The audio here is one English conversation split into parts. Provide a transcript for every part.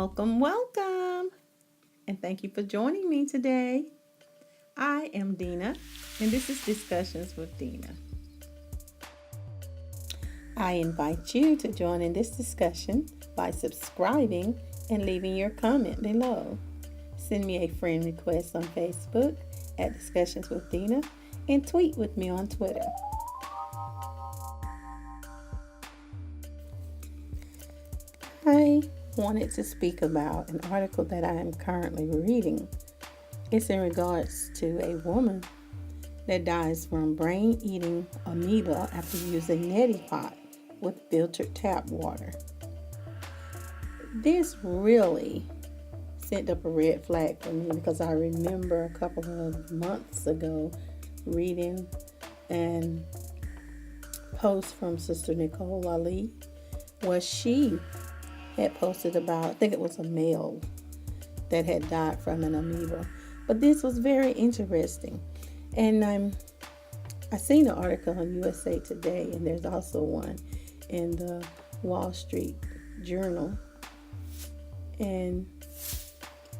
Welcome, welcome, and thank you for joining me today. I am Dina, and this is Discussions with Dina. I invite you to join in this discussion by subscribing and leaving your comment below. Send me a friend request on Facebook at Discussions with Dina and tweet with me on Twitter. I wanted to speak about an article that I am currently reading. It's in regards to a woman that dies from brain-eating amoeba after using neti pot with filtered tap water. This really sent up a red flag for me because I remember a couple of months ago reading and post from Sister Nicole Ali where she had posted about, I think it was a male that had died from an amoeba. But this was very interesting. And I seen an article on USA Today, and there's also one in the Wall Street Journal. And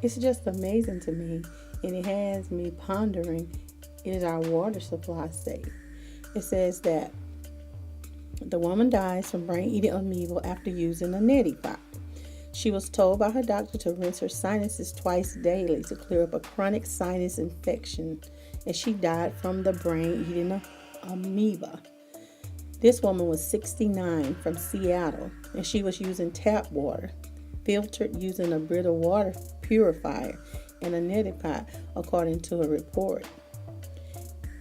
it's just amazing to me, and it has me pondering, is our water supply safe? It says that the woman dies from brain-eating amoeba after using a neti pot. She was told by her doctor to rinse her sinuses twice daily to clear up a chronic sinus infection, and she died from the brain-eating amoeba. This woman was 69 from Seattle, and she was using tap water, filtered using a Brita water purifier and a neti pot, according to a report.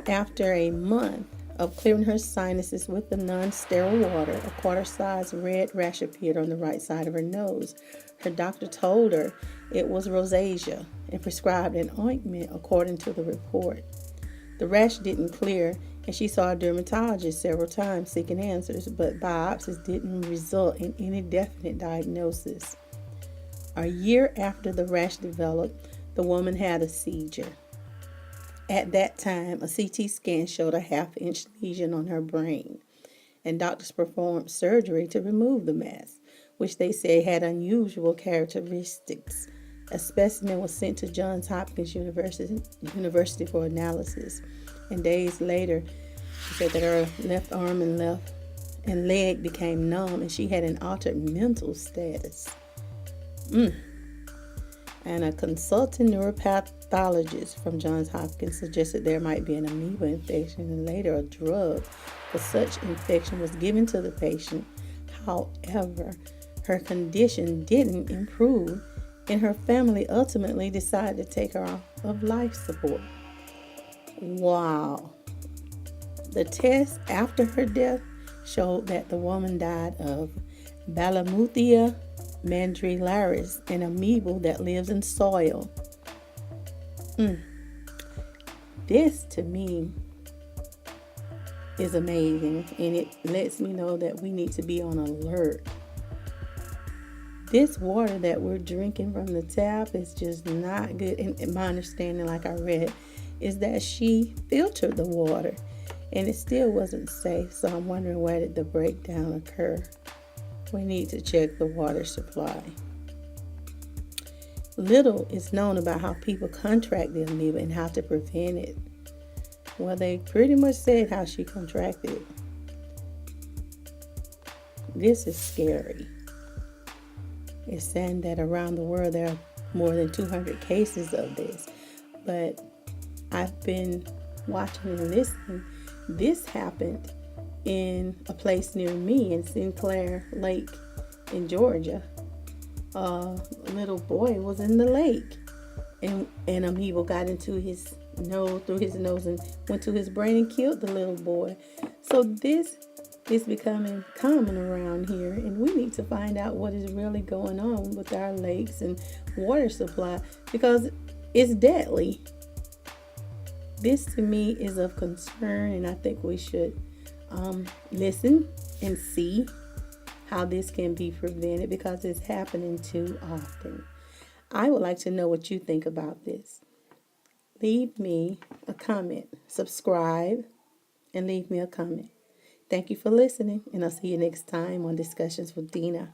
After a month of clearing her sinuses with the non-sterile water, a quarter-sized red rash appeared on the right side of her nose. Her doctor told her it was rosacea and prescribed an ointment according to the report. The rash didn't clear, and she saw a dermatologist several times seeking answers, but biopsies didn't result in any definite diagnosis. A year after the rash developed, the woman had a seizure. At that time, a CT scan showed a half-inch lesion on her brain, and doctors performed surgery to remove the mass, which they say had unusual characteristics. A specimen was sent to Johns Hopkins University for analysis, and days later, she said that her left arm and leg became numb, and she had an altered mental status. And a consultant neuropathologist from Johns Hopkins suggested there might be an amoeba infection, and later a drug for such infection was given to the patient. However, her condition didn't improve, and her family ultimately decided to take her off of life support. Wow. The test after her death showed that the woman died of Balamuthia mandrillaris, an amoeba that lives in soil. This to me is amazing, and it lets me know that we need to be on alert. This water that we're drinking from the tap is just not good. And my understanding, like I read, is that she filtered the water and it still wasn't safe. So I'm wondering, where did the breakdown occur? We need to check the water supply. Little is known about how people contract the amoeba and how to prevent it. Well, they pretty much said how she contracted it. This is scary. It's saying that around the world there are more than 200 cases of this. But I've been watching and listening. This happened in a place near me in Sinclair Lake in Georgia. A little boy was in the lake, and an amoeba got into his nose, through his nose, and went to his brain and killed the little boy. So this is becoming common around here, and we need to find out what is really going on with our lakes and water supply, because it's deadly. This to me is of concern, and I think we should listen and see how this can be prevented, because it's happening too often. I would like to know what you think about this. Leave me a comment, subscribe, and leave me a comment. Thank you for listening, and I'll see you next time on Discussions with Dina.